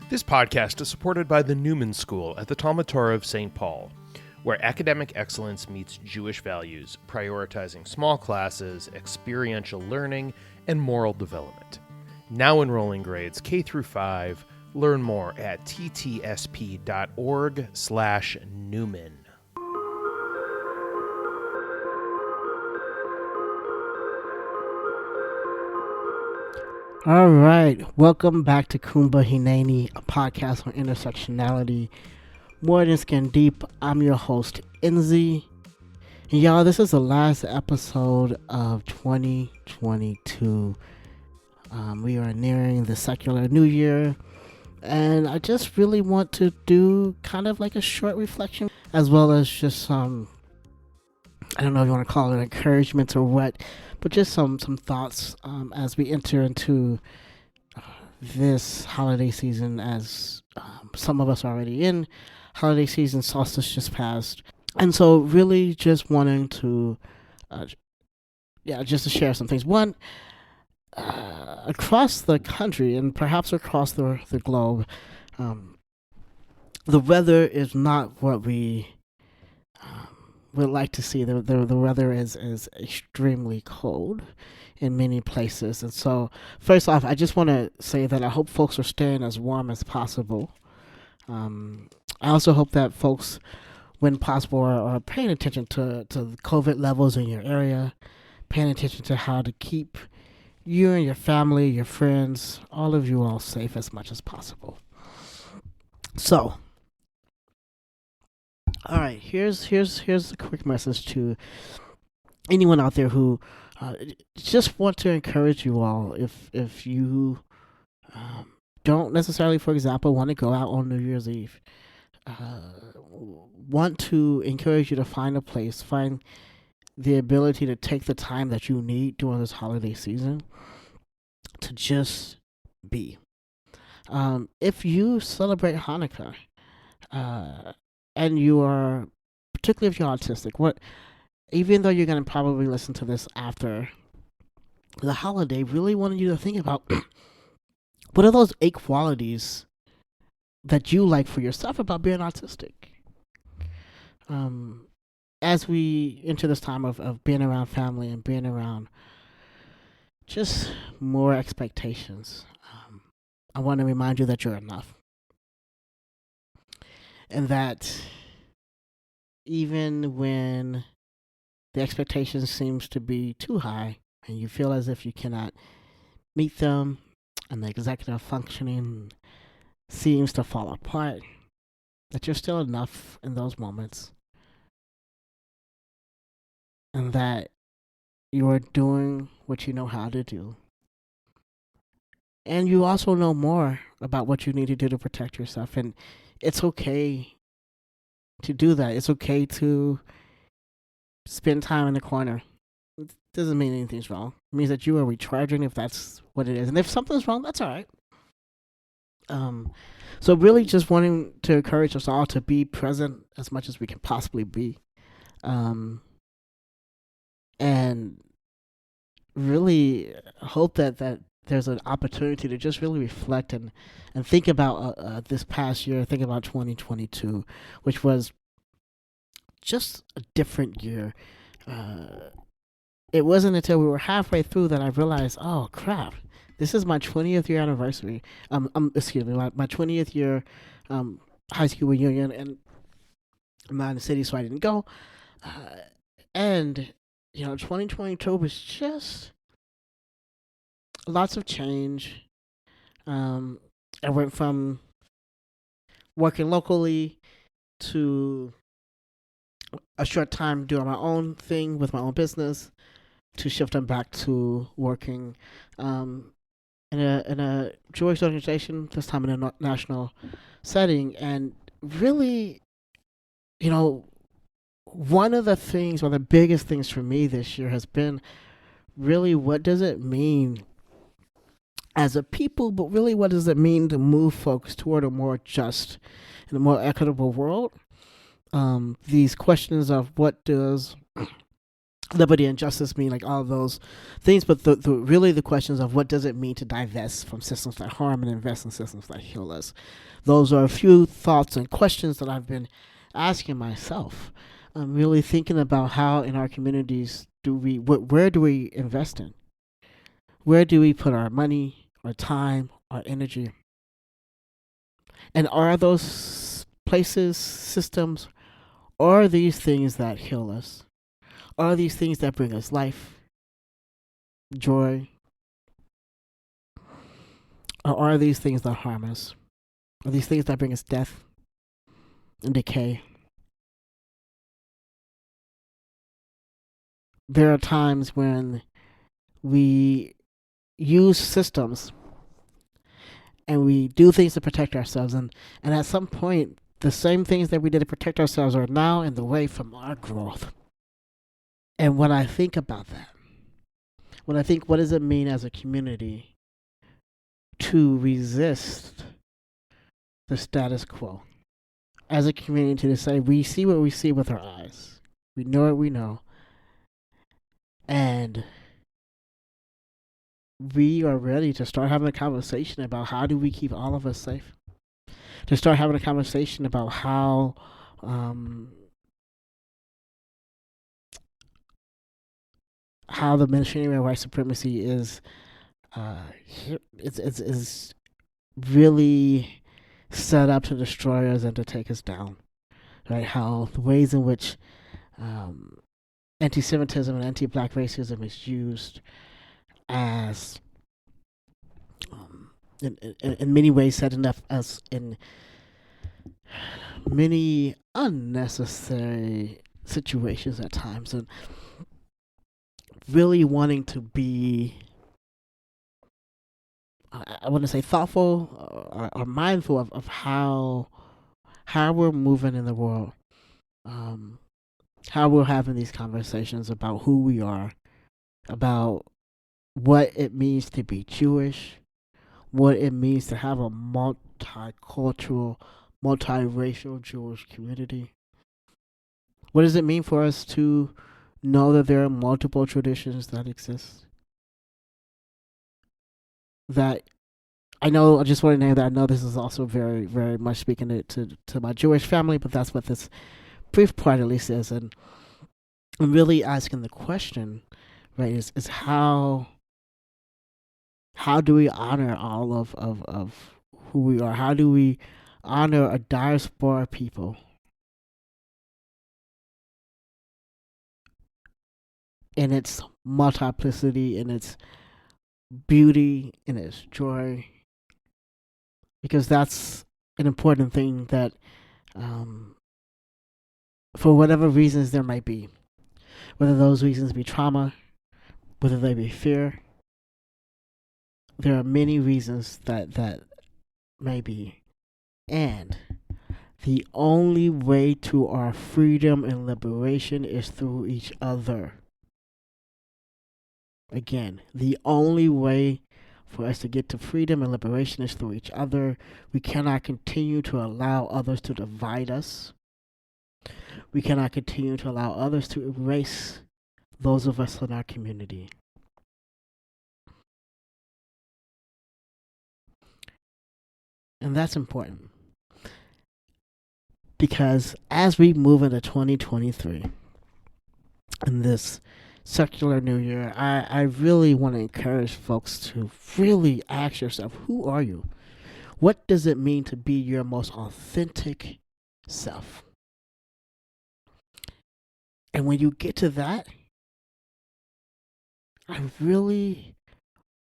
This podcast is supported by the Newman School at the Talmud Torah of St. Paul, where academic excellence meets Jewish values, prioritizing small classes, experiential learning, and moral development. Now enrolling grades K through 5. Learn more at ttsp.org/Newman. All right, welcome back to Kumba Hineni, a podcast on intersectionality, more than skin deep. I'm your host, Enzi. And y'all, this is the last episode of 2022. We are nearing the secular new year, and I just really want to do kind of like a short reflection, as well as just some, I don't know if you want to call it encouragement or what, but just some thoughts as we enter into this holiday season, as some of us are already in holiday season. Solstice just passed, and so really just wanting to just to share some things. One, across the country and perhaps across the globe, the weather is not what we would like to see. The weather is extremely cold in many places, and so first off, I just want to say that I hope folks are staying as warm as possible. I also hope that folks, when possible, are paying attention to the COVID levels in your area, paying attention to how to keep you and your family, your friends, all of you all safe as much as possible. So, all right, here's a quick message to anyone out there who just want to encourage you all. If you don't necessarily, for example, want to go out on New Year's Eve, want to encourage you to find a place, find the ability to take the time that you need during this holiday season to just be. If you celebrate Hanukkah, and you are, particularly if you're autistic, even though you're going to probably listen to this after the holiday, really wanted you to think about what are those 8 qualities that you like for yourself about being autistic. As we enter this time of being around family and being around just more expectations, I want to remind you that you're enough. And that even when the expectation seems to be too high and you feel as if you cannot meet them and the executive functioning seems to fall apart, that you're still enough in those moments. And that you are doing what you know how to do. And you also know more about what you need to do to protect yourself. And it's okay to do that. It's okay to spend time in the corner. It doesn't mean anything's wrong. It means that you are recharging, if that's what it is. And if something's wrong, that's all right. So really just wanting to encourage us all to be present as much as we can possibly be. And really hope that there's an opportunity to just really reflect and think about this past year, think about 2022, which was just a different year. It wasn't until we were halfway through that I realized, oh crap, this is my 20th year anniversary. My 20th year high school reunion, and I'm not in the city, so I didn't go. And 2022 was just lots of change. I went from working locally to a short time doing my own thing with my own business to shifting back to working in a Jewish organization, this time in a national setting. And really, one of the things, or the biggest things for me this year has been really, what does it mean as a people, but really what does it mean to move folks toward a more just and a more equitable world? These questions of what does liberty and justice mean, like all of those things, but really the questions of what does it mean to divest from systems that harm and invest in systems that heal us. Those are a few thoughts and questions that I've been asking myself. I'm really thinking about how in our communities where do we invest in? Where do we put our money, our time, our energy? And are those places, systems, are these things that heal us? Are these things that bring us life, joy? Or are these things that harm us? Are these things that bring us death and decay? There are times when we use systems and we do things to protect ourselves, and at some point the same things that we did to protect ourselves are now in the way from our growth. And when I think about that, when I think what does it mean as a community to resist the status quo, as a community to say we see what we see with our eyes, we know what we know, and we are ready to start having a conversation about how do we keep all of us safe, to start having a conversation about how the machinery of white supremacy is it's really set up to destroy us and to take us down, right? How the ways in which anti-Semitism and anti-Black racism is used as in many ways setting up us in many unnecessary situations at times, and really wanting to be, I want to say, thoughtful or mindful of how we're moving in the world, how we're having these conversations about who we are, about what it means to be Jewish, what it means to have a multicultural, multiracial Jewish community. What does it mean for us to know that there are multiple traditions that exist? That I know, I just want to name that. I know this is also very, very much speaking to my Jewish family, but that's what this brief part at least is. And I'm really asking the question, right, is how do we honor all of who we are? How do we honor a diaspora people in its multiplicity, in its beauty, in its joy? Because that's an important thing that, for whatever reasons there might be, whether those reasons be trauma, whether they be fear, there are many reasons that may be. And the only way to our freedom and liberation is through each other. Again, the only way for us to get to freedom and liberation is through each other. We cannot continue to allow others to divide us. We cannot continue to allow others to erase those of us in our community. And that's important, because as we move into 2023, in this secular new year, I really want to encourage folks to really ask yourself, who are you? What does it mean to be your most authentic self? And when you get to that, I really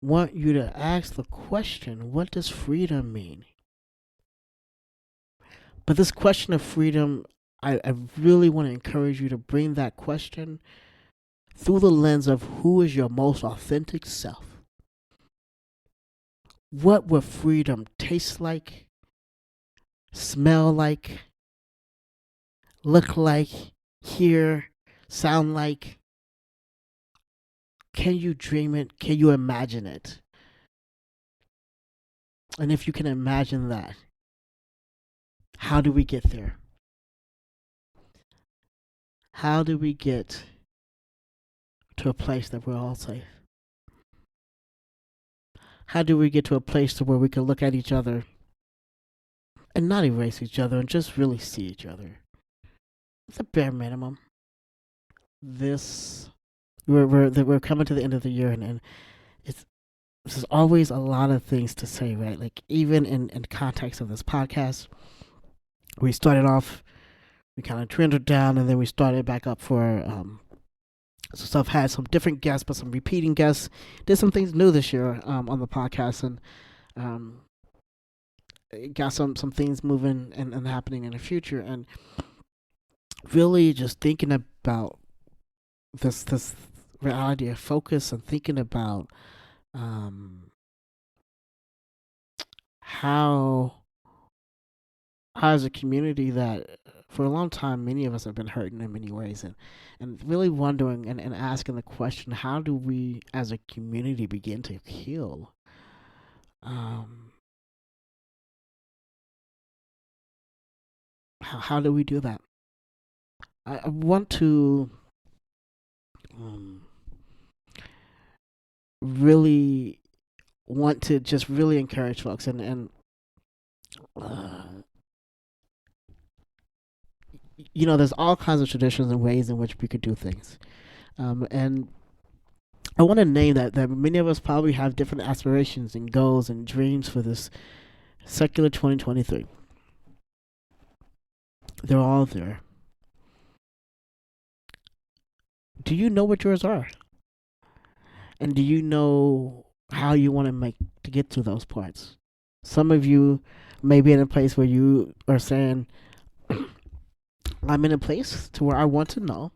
want you to ask the question, what does freedom mean? But this question of freedom, I really want to encourage you to bring that question through the lens of who is your most authentic self. What would freedom taste like, smell like, look like, hear, sound like? Can you dream it? Can you imagine it? And if you can imagine that, how do we get there? How do we get to a place that we're all safe? How do we get to a place to where we can look at each other and not erase each other and just really see each other? It's a bare minimum. This we're coming to the end of the year, and it's there's always a lot of things to say, right? Like even in context of this podcast, we started off, we kind of trimmed it down, and then we started back up for so stuff. Had some different guests, but some repeating guests. Did some things new this year on the podcast, and um, got some things moving and happening in the future, and really just thinking about this reality of focus and thinking about how as a community that for a long time many of us have been hurting in many ways, and really wondering and asking the question, how do we as a community begin to heal? How do we do that? I want to um, really want to just really encourage folks, and uh, there's all kinds of traditions and ways in which we could do things, and I want to name that many of us probably have different aspirations and goals and dreams for this secular 2023. They're all there. Do you know what yours are? And do you know how you want to get to those parts? Some of you may be in a place where you are saying, I'm in a place to where I want to know,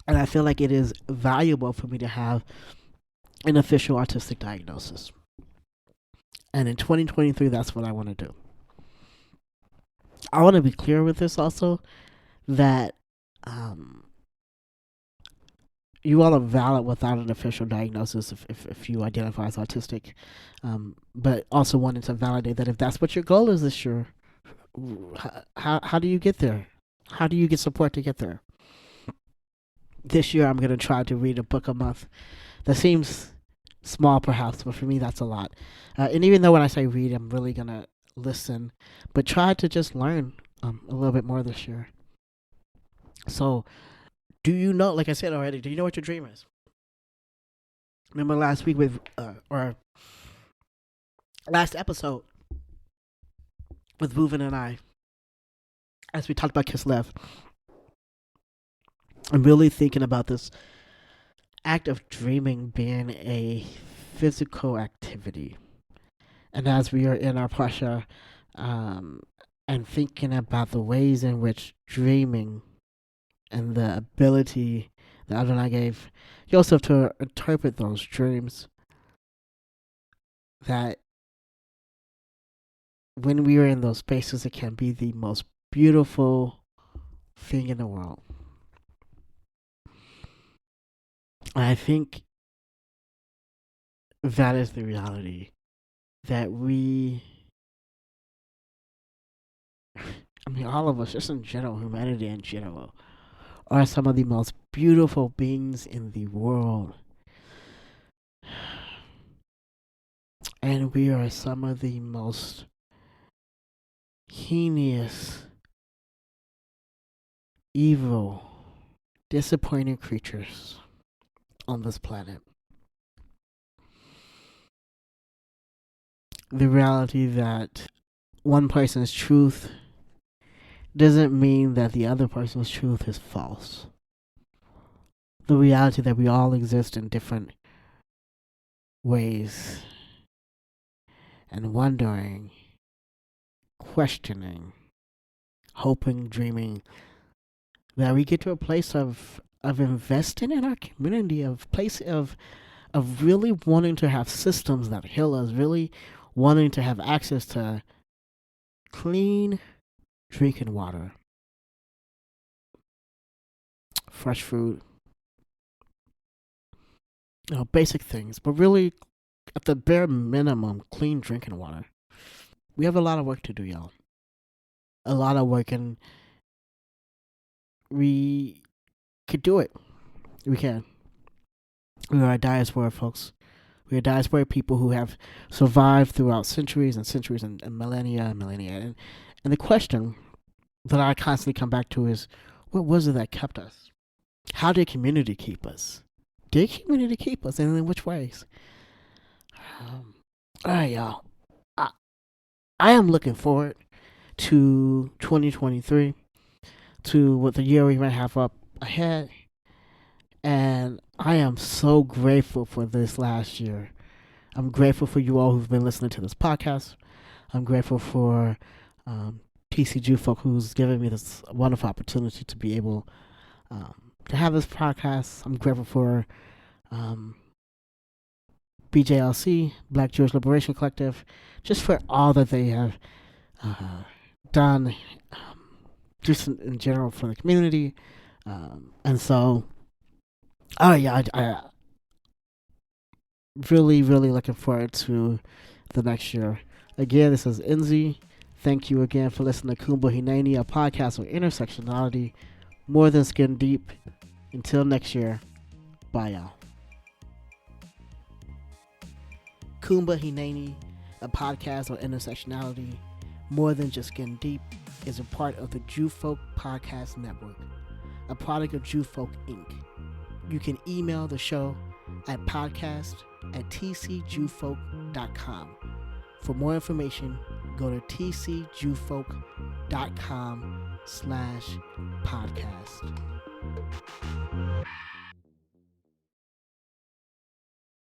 and I feel like it is valuable for me to have an official autistic diagnosis. And in 2023, that's what I want to do. I want to be clear with this also, that you all are valid without an official diagnosis if you identify as autistic, but also wanted to validate that if that's what your goal is this year, how do you get there? How do you get support to get there? This year I'm going to try to read a book a month. That seems small perhaps, but for me that's a lot. And even though when I say read, I'm really going to listen, but try to just learn a little bit more this year. So, do you know, like I said already, do you know what your dream is? Remember last week or last episode with Reuven and I, as we talked about Kislev, I'm really thinking about this act of dreaming being a physical activity. And as we are in our Pasha, and thinking about the ways in which dreaming and the ability that Adonai gave Joseph to interpret those dreams, that when we are in those spaces, it can be the most beautiful thing in the world. And I think that is the reality, that all of us, just in general, humanity in general, are some of the most beautiful beings in the world. And we are some of the most heinous, evil, disappointing creatures on this planet. The reality that one person's truth doesn't mean that the other person's truth is false. The reality that we all exist in different ways, and wondering, questioning, hoping, dreaming, that we get to a place of investing in our community, of place of really wanting to have systems that heal us, really wanting to have access to clean drinking water, fresh food, basic things, but really at the bare minimum, clean drinking water. We have a lot of work to do, y'all. A lot of work, and we could do it. We can. We are a diaspora, folks. We are diaspora people who have survived throughout centuries and centuries and millennia and millennia. And the question that I constantly come back to is, what was it that kept us? How did community keep us? Did community keep us, and in which ways? All right, y'all. I am looking forward to 2023, to what the year we might have up ahead. And I am so grateful for this last year. I'm grateful for you all who've been listening to this podcast. I'm grateful for TCG folk who's given me this wonderful opportunity to be able to have this podcast. I'm grateful for BJLC, Black Jewish Liberation Collective, just for all that they have done, just in general for the community. And so, I really, really looking forward to the next year. Again, this is Enzi. Thank you again for listening to Kumba Hineni, a podcast on intersectionality, more than skin deep. Until next year, bye y'all. Kumba Hineni, a podcast on intersectionality, more than just skin deep, is a part of the Jew Folk Podcast Network, a product of Jew Folk Inc. You can email the show at podcast@tcjewfolk.com. For more information, go to tcjewfolk.com/podcast.